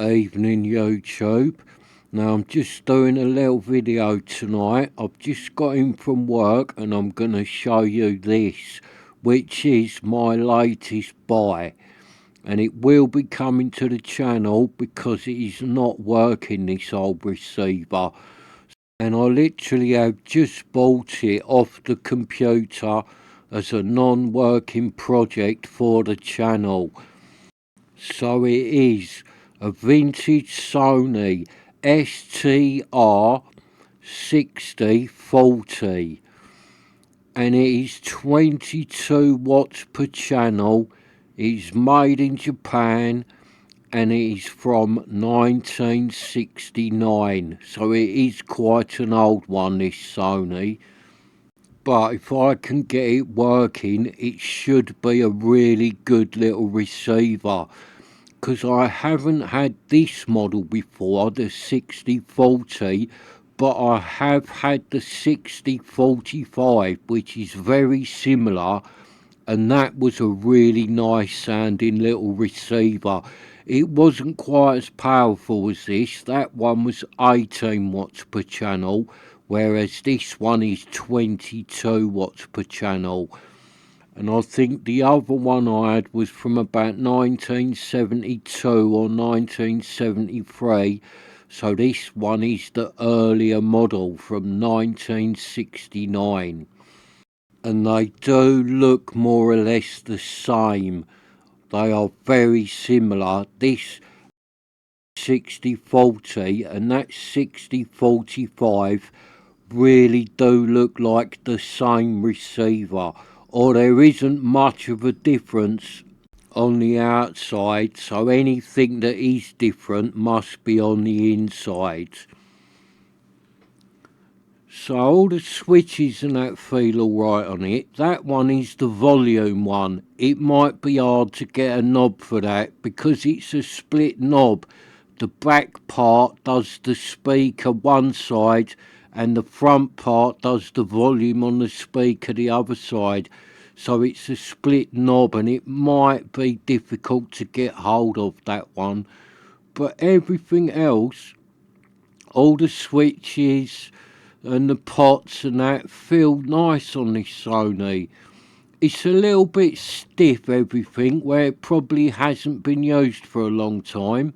Evening YouTube. Now I'm just doing a little video tonight. I've just got in from work and I'm going to show you this, which is my latest buy, and it will be coming to the channel because it is not working, this old receiver, and I literally have just bought it off the computer as a non-working project for the channel. So it is a vintage Sony Str 6040, and it is 22 watts per channel. It's made in Japan and it is from 1969, so it is quite an old one, this Sony. But if I can get it working, it should be a really good little receiver, because I haven't had this model before, the 6040, but I have had the 6045, which is very similar, and that was a really nice sounding little receiver. It wasn't quite as powerful as this. That one was 18 watts per channel, whereas this one is 22 watts per channel. And I think the other one I had was from about 1972 or 1973. So this one is the earlier model from 1969. And they do look more or less the same. They are very similar. This 6040 and that 6045 really do look like the same receiver, or there isn't much of a difference on the outside, so anything that is different must be on the inside. So all the switches and that feel alright on it. That one is the volume one. It might be hard to get a knob for that because it's a split knob. The back part does the speaker one side and the front part does the volume on the speaker the other side. So it's a split knob and it might be difficult to get hold of, that one. But everything else, all the switches and the pots and that, feel nice on this Sony. It's a little bit stiff, everything, where it probably hasn't been used for a long time,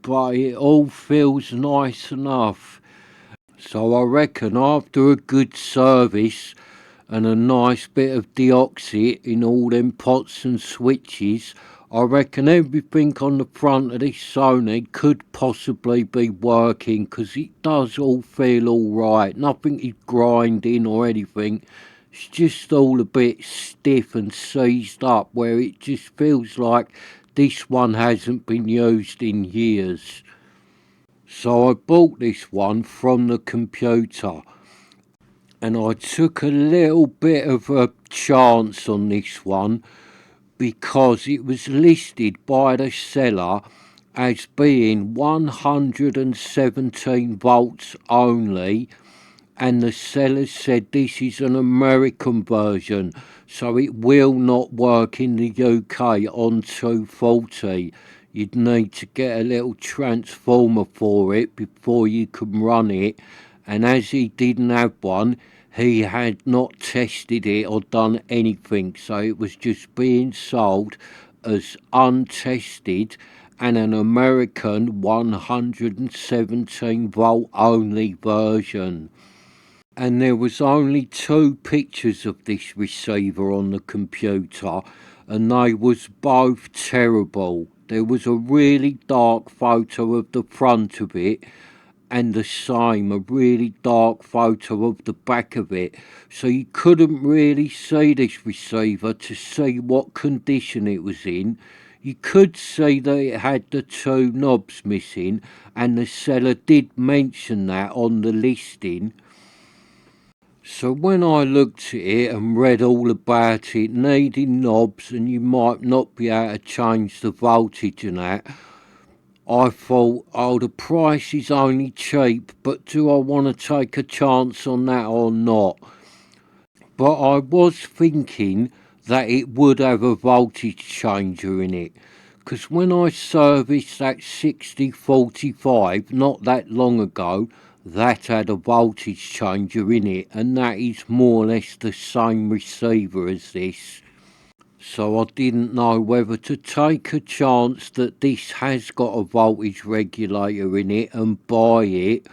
but it all feels nice enough. So I reckon after a good service and a nice bit of deoxit in all them pots and switches, I reckon everything on the front of this Sony could possibly be working, because it does all feel alright. Nothing is grinding or anything. It's just all a bit stiff and seized up, where it just feels like this one hasn't been used in years. So I bought this one from the computer, and I took a little bit of a chance on this one because it was listed by the seller as being 117 volts only, and the seller said this is an American version, so it will not work in the UK on 240. You'd need to get a little transformer for it before you can run it, and as he didn't have one, he had not tested it or done anything, so it was just being sold as untested and an American 117 volt only version. And there was only 2 pictures of this receiver on the computer, and they was both terrible. There was a really dark photo of the front of it, and the same, a really dark photo of the back of it, so you couldn't really see this receiver to see what condition it was in. You could see that it had the 2 knobs missing, and the seller did mention that on the listing. So when I looked at it and read all about it needing knobs and you might not be able to change the voltage and that, I thought, oh, the price is only cheap, but do I want to take a chance on that or not? But I was thinking that it would have a voltage changer in it, because when I serviced that 6045 not that long ago, that had a voltage changer in it, and that is more or less the same receiver as this. So I didn't know whether to take a chance that this has got a voltage regulator in it and buy it,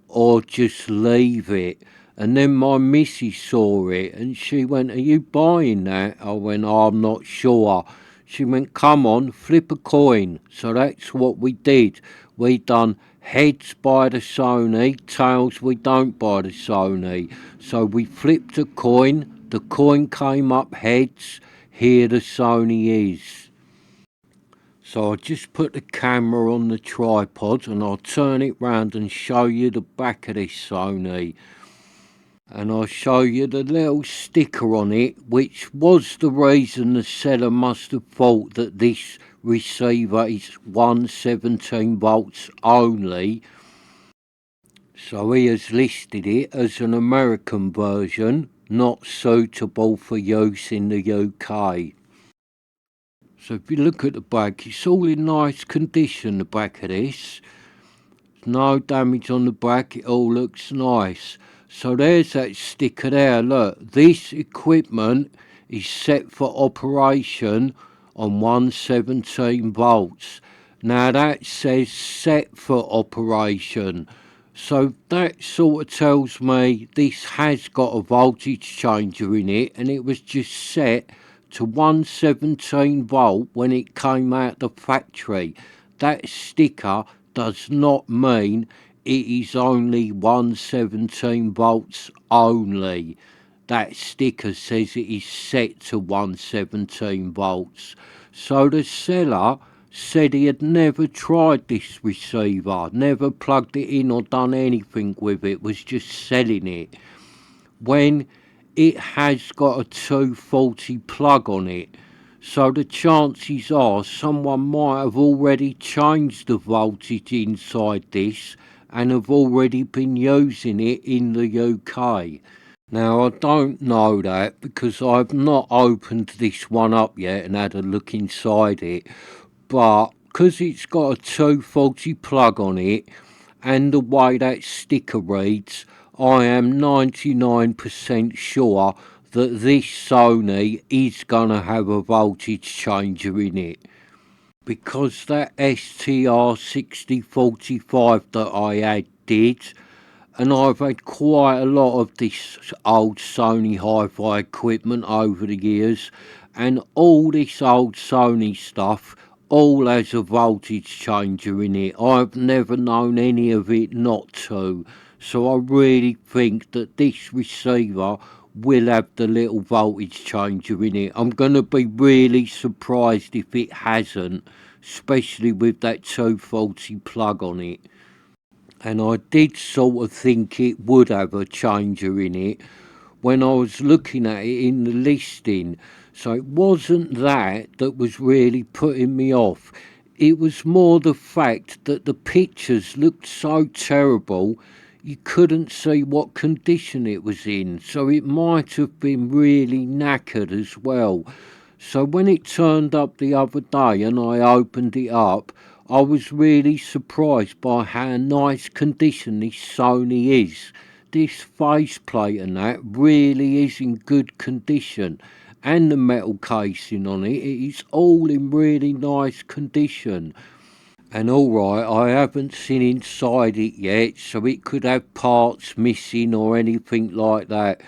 or just leave it. And then my missus saw it and she went, "Are you buying that?" I went, "Oh, I'm not sure." She went, "Come on, flip a coin." So that's what we did. We done heads by the Sony, tails we don't buy the Sony. So we flipped a coin, the coin came up heads, here the Sony is. So I'll just put the camera on the tripod and I'll turn it round and show you the back of this Sony. And I'll show you the little sticker on it, which was the reason the seller must have thought that this receiver is 117 volts only. So he has listed it as an American version, not suitable for use in the UK. So if you look at the back, it's all in nice condition, the back of this. No damage on the back, it all looks nice. So there's that sticker there, look. This equipment is set for operation on 117 volts. Now that says set for operation. So that sort of tells me this has got a voltage changer in it, and it was just set to 117 volt when it came out the factory. That sticker does not mean it is only 117 volts only. That sticker says it is set to 117 volts. So the seller said he had never tried this receiver, never plugged it in or done anything with it, was just selling it, when it has got a 240 plug on it. So the chances are someone might have already changed the voltage inside this and have already been using it in the UK. Now I don't know that because I've not opened this one up yet and had a look inside it, but because it's got a 240 plug on it and the way that sticker reads, I am 99% sure that this Sony is going to have a voltage changer in it. Because that STR 6045 that I had did, and I've had quite a lot of this old Sony Hi-Fi equipment over the years, and all this old Sony stuff all has a voltage changer in it. I've never known any of it not to. So I really think that this receiver will have the little voltage changer in it. I'm going to be really surprised if it hasn't, especially with that 240 plug on it. And I did sort of think it would have a changer in it when I was looking at it in the listing. So it wasn't that was really putting me off. It was more the fact that the pictures looked so terrible you couldn't see what condition it was in. So it might have been really knackered as well. So when it turned up the other day and I opened it up, I was really surprised by how nice condition this Sony is. This faceplate and that really is in good condition, and the metal casing on it is all in really nice condition. And alright, I haven't seen inside it yet, so it could have parts missing or anything like that.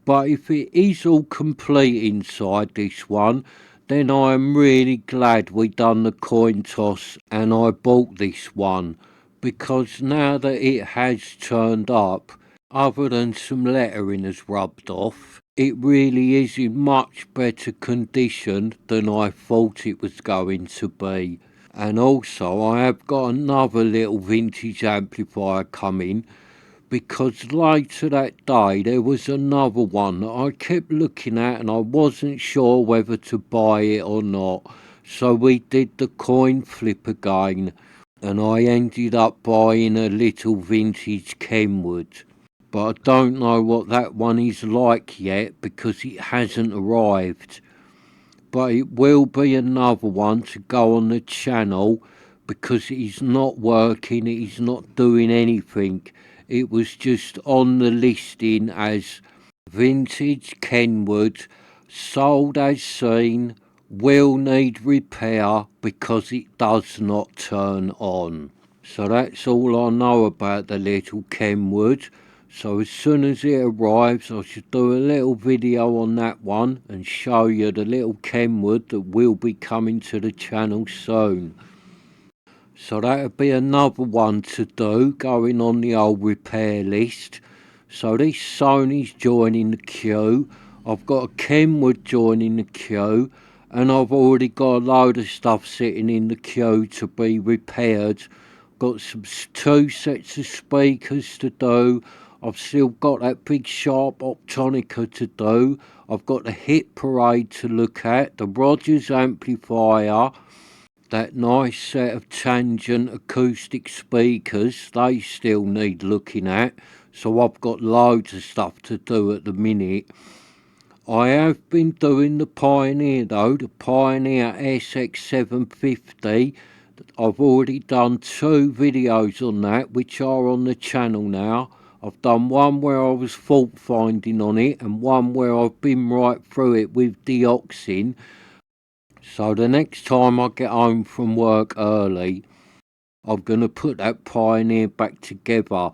But if it is all complete inside this one, then I am really glad we done the coin toss and I bought this one. Because now that it has turned up, other than some lettering has rubbed off, it really is in much better condition than I thought it was going to be. And also I have got another little vintage amplifier coming, because later that day there was another one that I kept looking at and I wasn't sure whether to buy it or not. So we did the coin flip again and I ended up buying a little vintage Kenwood. But I don't know what that one is like yet because it hasn't arrived. but it will be another one to go on the channel because it's not working, it's not doing anything. It was just on the listing as vintage Kenwood, sold as seen, will need repair because it does not turn on. So that's all I know about the little Kenwood. So as soon as it arrives, I should do a little video on that one and show you the little Kenwood that will be coming to the channel soon. So that'll be another one to do, going on the old repair list. So this Sony's joining the queue. I've got a Kenwood joining the queue, and I've already got a load of stuff sitting in the queue to be repaired. Got some 2 sets of speakers to do. I've still got that big sharp Optonica to do. I've got the hit parade to look at, the Rogers amplifier, that nice set of tangent acoustic speakers, they still need looking at. So I've got loads of stuff to do at the minute. I have been doing the Pioneer though, the Pioneer SX750. I've already done 2 videos on that, which are on the channel now. I've done one where I was fault finding on it, and one where I've been right through it with deoxing. So the next time I get home from work early, I'm going to put that Pioneer back together,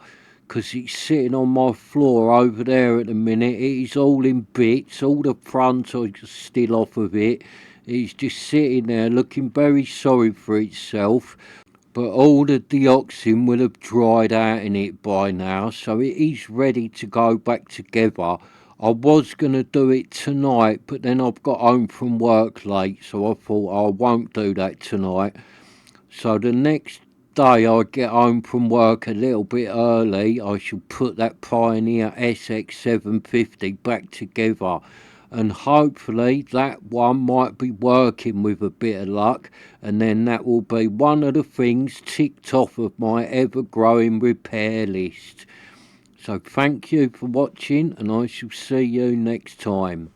because it's sitting on my floor over there at the minute. It is all in bits, all the front are still off of it. It's just sitting there looking very sorry for itself, but all the deoxin will have dried out in it by now, so it is ready to go back together. I was going to do it tonight, but then I've got home from work late, so I thought I won't do that tonight. So the next day I get home from work a little bit early, I shall put that Pioneer SX750 back together, and hopefully that one might be working with a bit of luck, and then that will be one of the things ticked off of my ever-growing repair list. So thank you for watching, and I shall see you next time.